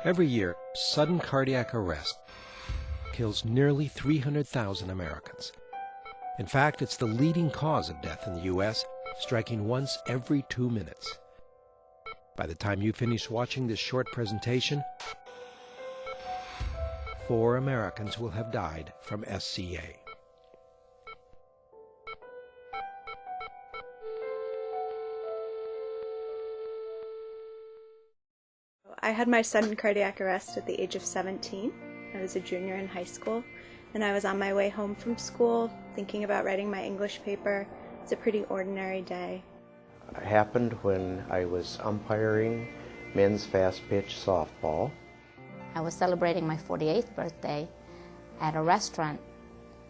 Every year, sudden cardiac arrest kills nearly 300,000 Americans. In fact, it's the leading cause of death in the U.S., striking once every 2 minutes. By the time you finish watching this short presentation, 4 Americans will have died from SCA. I had my sudden cardiac arrest at the age of 17. I was a junior in high school, and I was on my way home from school thinking about writing my English paper. It's a pretty ordinary day. It happened when I was umpiring men's fast-pitch softball. I was celebrating my 48th birthday at a restaurant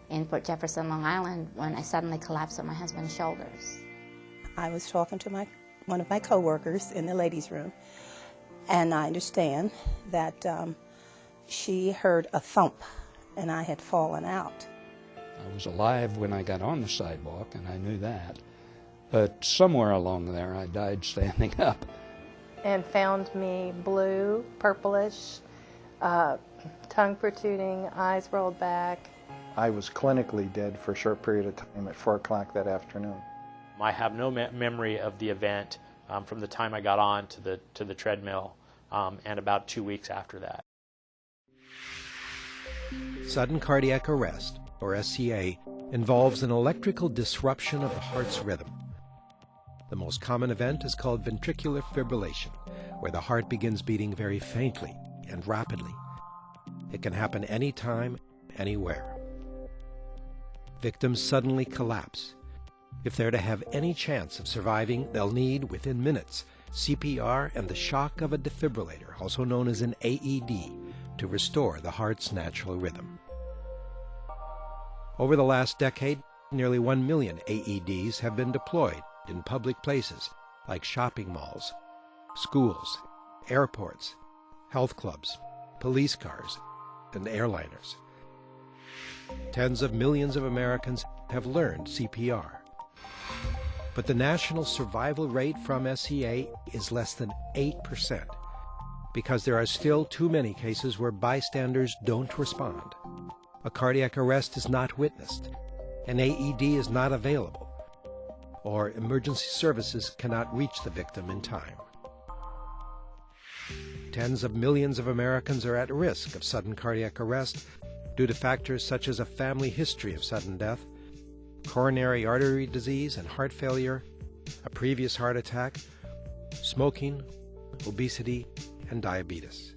in Port Jefferson, Long Island, when I suddenly collapsed on my husband's shoulders. I was talking to one of my coworkers in the ladies' room, and I understand that she heard a thump, and I had fallen out. I was alive when I got on the sidewalk, and I knew that. But somewhere along there, I died standing up. And found me blue, purplish, tongue protruding, eyes rolled back. I was clinically dead for a short period of time at 4 o'clock that afternoon. I have no memory of the event from the time I got on to the treadmill and about 2 weeks after that. Sudden cardiac arrest, or SCA, involves an electrical disruption of the heart's rhythm. The most common event is called ventricular fibrillation, where the heart begins beating very faintly and rapidly. It can happen anytime, anywhere. Victims suddenly collapse. If they're to have any chance of surviving, they'll need, within minutes, CPR and the shock of a defibrillator, also known as an AED, to restore the heart's natural rhythm. Over the last decade, nearly 1 million AEDs have been deployed in public places like shopping malls, schools, airports, health clubs, police cars, and airliners. Tens of millions of Americans have learned CPR. But the national survival rate from SCA is less than 8%, because there are still too many cases where bystanders don't respond. A cardiac arrest is not witnessed, an AED is not available, or emergency services cannot reach the victim in time. Tens of millions of Americans are at risk of sudden cardiac arrest due to factors such as a family history of sudden death, coronary artery disease and heart failure, a previous heart attack, smoking, obesity, and diabetes.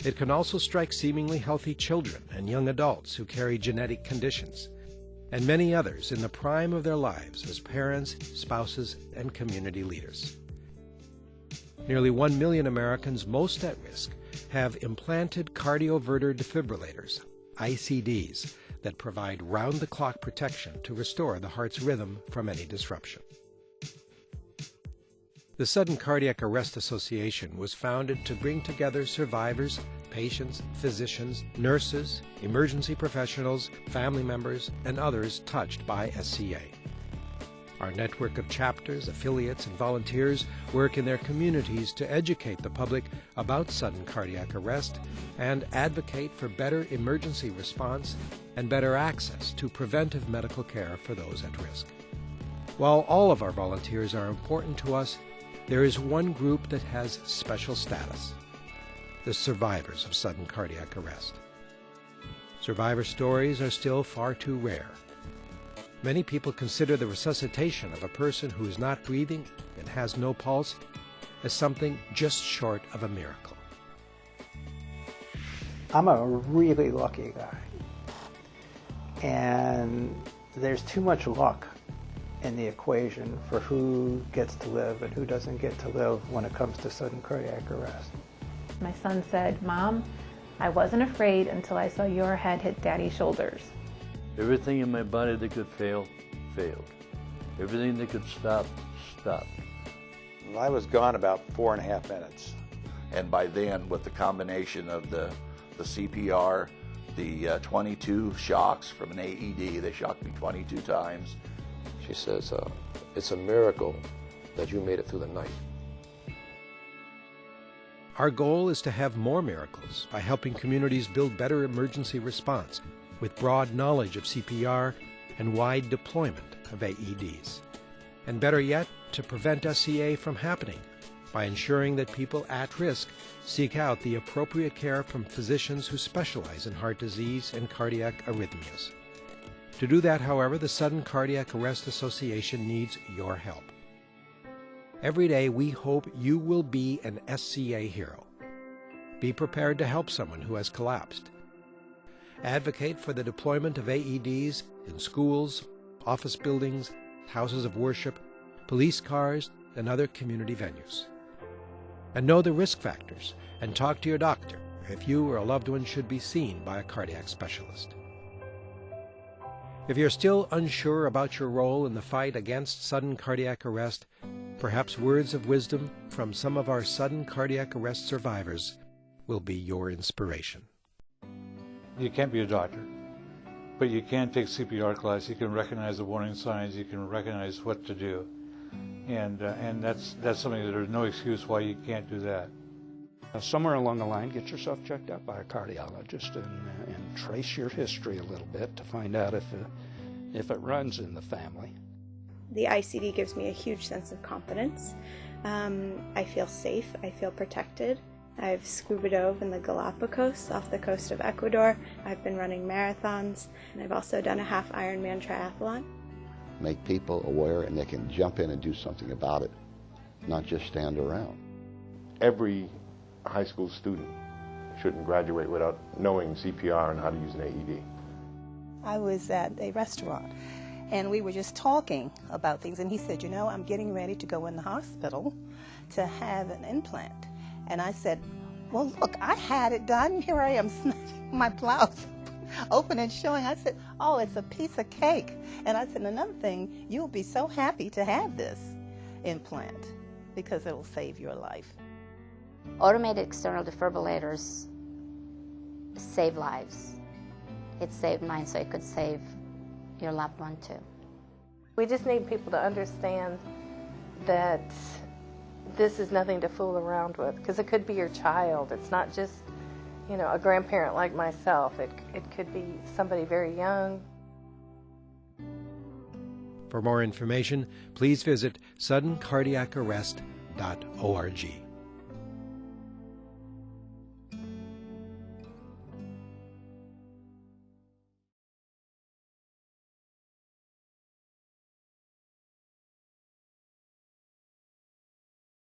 It can also strike seemingly healthy children and young adults who carry genetic conditions, and many others in the prime of their lives as parents, spouses, and community leaders. Nearly 1 million Americans most at risk have implanted cardioverter defibrillators, ICDs, that provide round-the-clock protection to restore the heart's rhythm from any disruption. The Sudden Cardiac Arrest Association was founded to bring together survivors, patients, physicians, nurses, emergency professionals, family members, and others touched by SCA. Our network of chapters, affiliates, and volunteers work in their communities to educate the public about sudden cardiac arrest and advocate for better emergency response and better access to preventive medical care for those at risk. While all of our volunteers are important to us, there is one group that has special status: the survivors of sudden cardiac arrest. Survivor stories are still far too rare. Many people consider the resuscitation of a person who is not breathing and has no pulse as something just short of a miracle. I'm a really lucky guy, and there's too much luck in the equation for who gets to live and who doesn't get to live when it comes to sudden cardiac arrest. My son said, "Mom, I wasn't afraid until I saw your head hit Daddy's shoulders." Everything in my body that could fail, failed. Everything that could stop, stopped. I was gone about 4.5 minutes. And by then, with the combination of the CPR, the 22 shocks from an AED, they shocked me 22 times. She says, it's a miracle that you made it through the night. Our goal is to have more miracles by helping communities build better emergency response with broad knowledge of CPR and wide deployment of AEDs. And better yet, to prevent SCAA from happening by ensuring that people at risk seek out the appropriate care from physicians who specialize in heart disease and cardiac arrhythmias. To do that, however, the Sudden Cardiac Arrest Association needs your help. Every day, we hope you will be an SCAA hero. Be prepared to help someone who has collapsed. Advocate for the deployment of AEDs in schools, office buildings, houses of worship, police cars, and other community venues. And know the risk factors and talk to your doctor if you or a loved one should be seen by a cardiac specialist. If you're still unsure about your role in the fight against sudden cardiac arrest, perhaps words of wisdom from some of our sudden cardiac arrest survivors will be your inspiration. You can't be a doctor, but you can take CPR class. You can recognize the warning signs. You can recognize what to do, and that's something that there's no excuse why you can't do that. Somewhere along the line, get yourself checked out by a cardiologist and trace your history a little bit to find out if it runs in the family. The ICD gives me a huge sense of confidence. I feel safe. I feel protected. I've scuba dove in the Galapagos off the coast of Ecuador. I've been running marathons, and I've also done a half Ironman triathlon. Make people aware and they can jump in and do something about it, not just stand around. Every high school student shouldn't graduate without knowing CPR and how to use an AED. I was at a restaurant and we were just talking about things, and he said, you know, I'm getting ready to go in the hospital to have an implant. And I said, well, look, I had it done. Here I am snatching my blouse open and showing. I said, oh, it's a piece of cake. And I said, another thing, you'll be so happy to have this implant because it'll save your life. Automated external defibrillators save lives. It saved mine, so it could save your loved one too. We just need people to understand that this is nothing to fool around with, because it could be your child. It's not just, you know, a grandparent like myself. It could be somebody very young. For more information, please visit suddencardiacarrest.org.